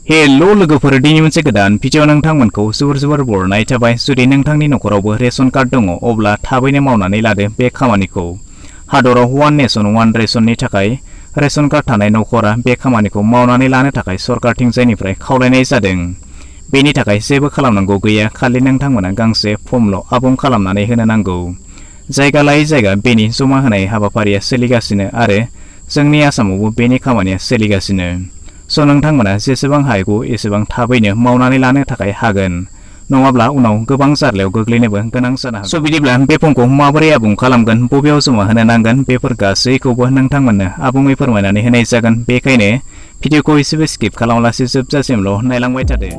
Hello लोगोफोर दिनै मोनसे गोदान भिडिअ नोंथांमोनखौ जोबोर बरायनाय थाबाय। जुदि नोंथांनि नखरावबो रेशन कार्ड दङ अब्ला थाबैनो मावनानै लादो बे खामानिखौ। हादराव वान नेशन वान रेशननि थाखाय रेशन कार्ड थानाय नखरा बे खामानिखौ मावनानै लानो थाखाय सरकारथिंजायनिफ्राय खावलायनाय जादों। बेनि थाखाय जेबो खालामनांगौ गैया, खालि नोंथांमोना गांसे फर्मल' आबुं खालामनानै होनो नांगौ। जायगा लायै जायगा बेनि जमा होनाय हाबाफारिया सोलिगासिनो आरो जोंनि आसामावबो बेनि खामानिया सोलिगासिनो। नोंथांमोना जेसेबां हागौ एसेबां थाबैनो मावनानै लानो थाखाय हागोन, नङाब्ला उनाव गोबां जार्लायाव गोग्लैनोबो गोनां जानो हागौ। बिदिब्ला बे फर्मखौ माबोरै आबुं खालामगोन, बबेयाव जमा होनो नांगोन, बेफोर गासैखौबो नोंथांमोननो आबुङै फोरमायनानै होनाय जागोन। बेखायनो भिडिअखौ एसेबो स्किप खालामालासे जोबजासिमल' नायलांबाय थादो।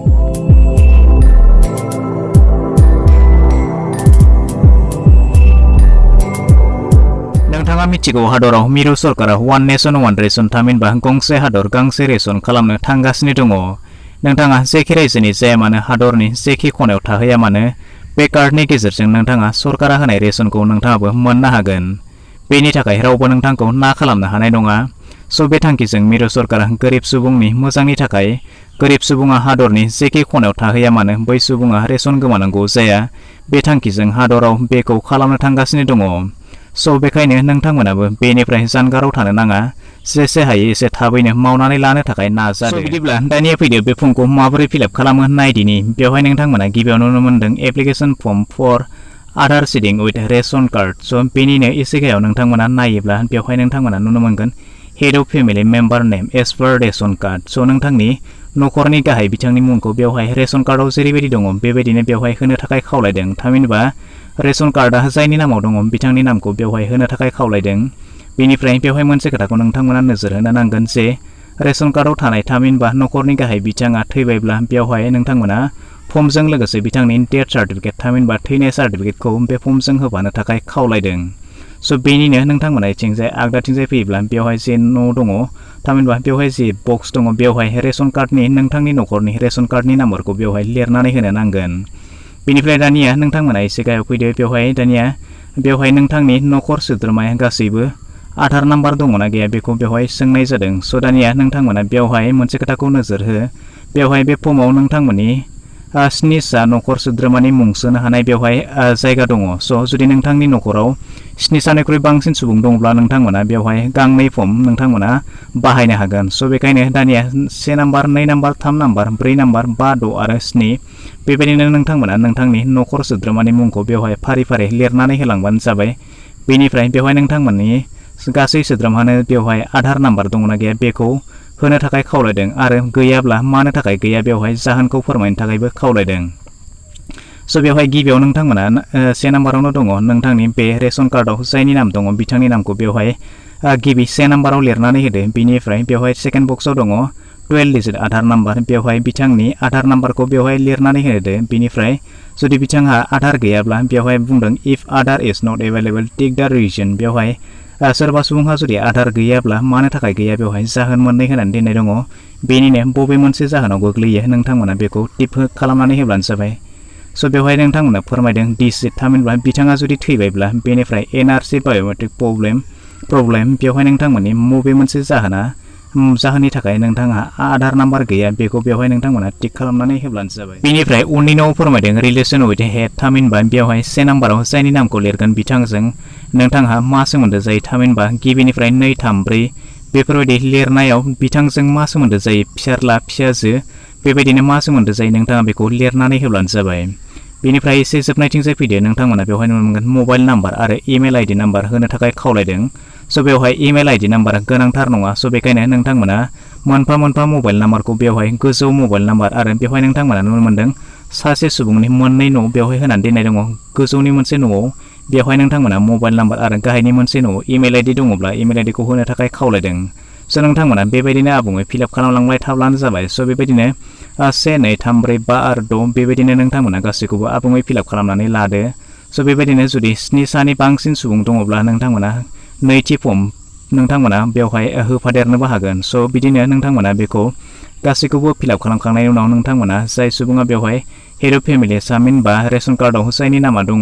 नोंथाङा मिथिगौ हादराव मिरु सरकारा वान नेशन वान रेशन थामहिनबा गंसे हादर गांसे रेशन खालामनो थांगासिनो दङ। नोंथाङा जेखि रायजोनि जाया मानो, हादरनि जेखि खनायाव थाहैया मानो, बे कार्डनि गेजेरजों नोंथाङा सरकारा होनाय रेशनखौ नोंथाङाबो मोननो हागोन। बेनि थाखाय रावबो नोंथांखौ ना खालामनो हानाय नङा। बे थांखिजों मिरु सरकारा गोरिब सुबुंनि मोजांनि थाखाय गोरिब सुबुङा हादरनि जेखि खनायाव थाहैया मानो बै सुबुङा रेशन गोमानांगौ जाया, बे थांखिजों हादराव बेखौ खालामनो थांगासिनो दङ। बेखायनो नोंथांमोनाबो बेनिफ्राय जानगाराव थानो नाङा, जेसे हायो एसे थाबैनो मावनानै लानो थाखाय नाजादो। बिदिब्ला दानिया फैदो बे फर्मखौ माबोरै फिलआप खालामो नायदिनि। बेवहाय नोंथांमोना गिबियाव नुनो मोनदों application form for Aadhaar seeding with ration card. बेनिनो एसे गाहायाव नोंथांमोना नायोब्ला बेवहाय नोंथांमोना नुनो मोनगोन head of family member name as per ration card. नोंथांनि नखरनि गाहाय बिथांनि मुंखौ बेवहाय रेशन कार्डआव जेरैबायदि दङ बेबायदिनो बेवहाय होनो थाखाय खावलायदों। थामहिनबा रेशन कार्डआ जायनि नामाव दङ बिथांनि नामखौ बेवहाय होनो थाखाय खावलायदों। बेनिफ्राय बेवहाय मोनसे खोथाखौ नोंथांमोना नोजोर होनो नांगोन जे रेशन कार्डआव थानाय थामहिनबा नखरनि गाहाय बिथाङा थैबायब्ला बेवहाय नोंथांमोना फर्मजों लोगोसे बिथांनि डेथ सार्टिफिकेट थामहिनबा थैनाय सार्टिफिकेटखौ बे फर्मजों होफानो थाखाय खावलायदों। बेनिनो नोंथांमोना इथिंजाय आगदाथिंजाय फैयोब्ला बेवहाय जे न' दङ थामहिनबा बेवहाय जे बक्स दङ बेवहाय रेशन कार्डनि नोंथांनि नखरनि रेशन कार्डनि नाम्बारखौ बेवहाय लिरनानै होनो नांगोन। बेनिफ्राय दानिया नोंथांमोना एसे गाहायाव फैदो। बेवहाय नोंथांनि नखर सोद्रोमाया गासैबो आधार नाम्बार दङना गैया बेखौ बेवहाय सोंनाय जादों। दानिया नोंथांमोना बेवहाय मोनसे खोथाखौ नोजोर हो। बेवहाय बे फर्मआव नोंथांमोननि 7सा नखर सोद्रोमानि मुं सोनो हानाय बेवहाय जायगा दङ। जुदि नोंथांनि नखराव 7सानिख्रुइ बांसिन सुबुं दङब्ला नोंथांमोना बेवहाय गांनै फर्म नोंथांमोना बाहायनो हागोन। बेखायनो दानिया 1 नाम्बार 2 नाम्बार 3 नाम्बार 4 नाम्बार 5 6 आरो 7 बेबायदिनो नोंथांमोना नोंथांनि नखर सोद्रोमानि मुंखौ बेवहाय फारि फारि लिरनानै होलांबानो जाबाय। बेनिफ्राय बेवहाय नोंथांमोननि गासै सोद्रोमानो बेवहाय आधार नाम्बार दङना गैया बेखौ होनो थाखाय खावलायदों आरो गैयाब्ला मानो थाखाय गैया बेवहाय जाहोनखौ फोरमायनो थाखायबो खावलायदों। बेवहाय गिबियाव नोंथांमोना 1 नाम्बारावनो दङ नोंथांनि बे रेशन कार्डआव जायनि नाम दङ बिथांनि नामखौ बेवहाय गिबि 1 नाम्बाराव लिरनानै होदो। बेनिफ्राय बेवहाय सेकेन्ड बक्सआव दङ 12 डिजिट आधार नाम्बार, बेवहाय बिथांनि आधार नाम्बारखौ बेवहाय लिरनानै होदो। बेनिफ्राय जुदि बिथांहा आधार गैयाब्ला बेवहाय बुंदों if Aadhaar is not available tick the reason. बेवहाय सोरबा सुबुंहा जुदि आधार गैयाब्ला मानो थाखाय गैया बेवहाय जाहोन मोननै होनानै दोननाय दङ। बेनिनो बबे मोनसे जाहोनाव गोग्लैयो नोंथांमोना बेखौ टिक खालामनानै होब्लानो जाबाय। बेवहाय नोंथांमोना फोरमायदों डिजिट थामहिनबा बिथाङा जुदि थैबायब्ला बेनिफ्राय एनआरसि बाय'मेट्रिक प्रब्लेम बेवहाय नोंथांमोननि बबे मोनसे जाहोननि थाखाय नोंथाङा आधार नाम्बार गैया बेखौ बेवहाय नोंथांमोना टिक खालामनानै होब्लानो जाबाय। बेनिफ्राय उननि न'आव फोरमायदों रिलेसन उइथ हेड थामहिनबा बेवहाय 1 नाम्बाराव जायनि नामखौ लिरगोन बिथांजों नोंथांहा मा सोमोन्दो जायो थामहिनबा गिबिनिफ्राय 2 3 4 बेफोरबायदि लिरनायाव बिथांजों मा सोमोन्दो जायो, फिसाज्ला फिसाजो बेबायदिनो मा सोमोन्दो जायो नोंथाङा बेखौ लिरनानै होब्लानो जाबाय। बेनिफ्राय एसे जोबनायथिंजाय फैदो। नोंथांमोना बेवहाय नुनो मोनगोन मबाइल नाम्बार आरो इमेल आइडि नाम्बार होनो थाखाय खावलायदों। बेवहाय इमेल आइडि नाम्बारा गोनांथार नङा। बेखायनो नोंथांमोना मोनफा मोनफा मबाइल नाम्बारखौ बेवहाय गोजौ मबाइल नाम्बार आरो बेवहाय नोंथांमोना नुनो मोनदों सासे सुबुंनि मोननै न' बेवहाय होनानै दोननाय दङ। गोजौनि मोनसे न'आव बेवहाय नोंथांमोना मबाइल नाम्बार आरो गाहायनि मोनसे न'आव इमेल आइडि दङब्ला इमेल आइडिखौ होनो थाखाय खावलायदों। नोंथांमोना बेबायदिनो आबुङै फिलआप खालामलांबाय थाब्लानो जाबाय। बेबायदिनो 1 2 3 4 5 आरो 6 बेबायदिनो नोंथांमोना गासैखौबो आबुङै फिलआप खालामनानै लादो। बेबायदिनो जुदि 7सानि बांसिन सुबुं दङब्ला नोंथांमोना नैथि फर्म नोंथांमोना बेवहाय होफादेरनोबो हागोन। बिदिनो नोंथांमोना बेखौ गासैखौबो फिलआप खालामखांनायनि उनाव नोंथांमोना जाय सुबुङा बेवहाय हेड अफ फेमिलि थामहिनबा रेशन कार्डआव जायनि नामा दङ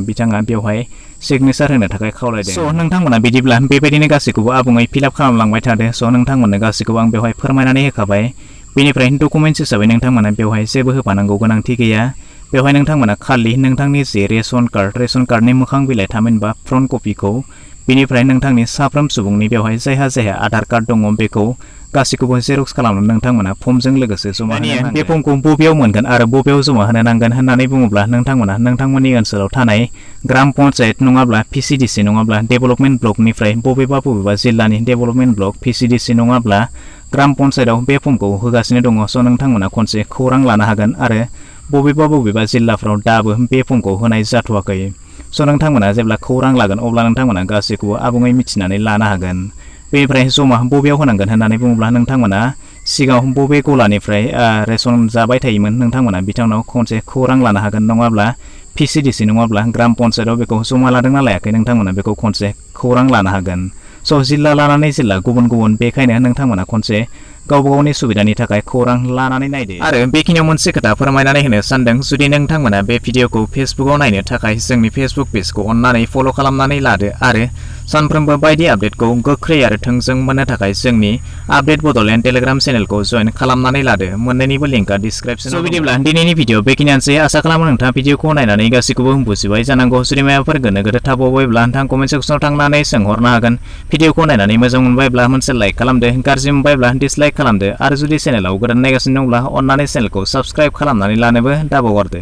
बिथाङा बेवहाय सिगनेचार होनो थाखाय खावलायदों। नोंथांमोना बिदिब्ला बेबायदिनो गासैखौबो आबुङै फिलआप खालामलांबाय थादो। नोंथांमोननो गासैखौबो आं बेवहाय फोरमायनानै होखाबाय। बेनिफ्राय डकुमेन्ट्स हिसाबै नोंथांमोना बेवहाय जेबो होफानांगौ गोनांथि गैया। बेवहाय नोंथांमोना खालि नोंथांनि जे रेशन कार्डनि मोखां बिलाइ थामहिनबा फ्रन्ट कपिखौ, बेनिफ्राय नोंथांनि साफ्रोम सुबुंनि बेवहाय जायहा आधार कार्ड दङ बेखौ गासिखौबो जेरक्स खालामनानै नोंथांमोना फर्मजों लोगोसे जमा होनो नांगोन। बे फर्मखौ बबेयाव मोनगोन आरो बबेयाव जमा होनो नांगोन होननानै बुङोब्ला नोंथांमोना नोंथांमोननि ओनसोलाव थानाय ग्राम पन्चायत नङाब्ला PCDC नङाब्ला डेभेलपमेन्ट ब्लकनिफ्राय बबेबा जिल्लानि डेभेलपमेन्ट ब्लक PCDC नङाब्ला ग्राम पन्चायतआव बे फर्मखौ होगासिनो दङ। स' नोंथांमोना खनसे खौरां लानो हागोन आरो बबेबा जिल्लाफ्राव दाबो बे फर्मखौ होनाय जाथ'वाखै। स' नोंथांमोना जेब्ला खौरां लागोन अब्ला नोंथांमोना गासैखौबो आबुङै मिथिनानै लानो हागोन। बेनिफ्राय जमा बबेयाव होनांगोन होननानै बुङोब्ला नोंथांमोना सिगाङाव बबे गलानिफ्राय रेशन जाबाय थायोमोन नोंथांमोना बिथांनाव खनसे खौरां लानो हागोन, नङाब्ला PCDC नङाब्ला ग्राम पन्चायतआव बेखौ जमा लादोंना लायाखै नोंथांमोना बेखौ खनसे खौरां लानो हागोन। स' जिल्ला लानानै जिल्ला गुबुन बेखायनो नोंथांमोना खनसे गावबा गावनि सुबिदानि थाखाय खौरां लानानै नायदो। आरो बेखिनियाव मोनसे खोथा फोरमायनानै होनो सानदों, जुदि नोंथांमोना बे भिडिअखौ फेसबुकआव नायनो थाखाय जोंनि फेसबुक पेजखौ अननानै फल' खालामनानै लादो आरो सानफ्रोमबो बायदि आपडेटखौ गोख्रै आरो थोंजों मोननो थाखाय जोंनि आपडेट बड'लेण्ड टेलिग्राम चेनेलखौ जइन खालामनानै लादो। मोन्नैनिबो लिंकआ डिसक्रिप्सनाव दं। बिदिब्ला दिनैनि भिडिअ बेखिनियानोसै। आसा खालामो नोंथाङा भिडिअखौ नायनानै गासैखौबो बुजिबाय जानांगौ। जुदि माबाफोर गोनो गोथो थाबावबायब्ला नोंथाङा कमेन्ट सेक्सनाव थांनानै सोंहरनो हागोन। भिडिअखौ नायनानै मोजां मोनबायब्ला मोनसे लाइक खालामदो, गाज्रि मोनबायब्ला डिसलाइक खालामदो आरो जुदि चेनेलाव गोदान नायगासिनो दंब्ला अननानै चेनेलखौ साबस्क्राइब खालामनानै लानोबो दाबावगारदो।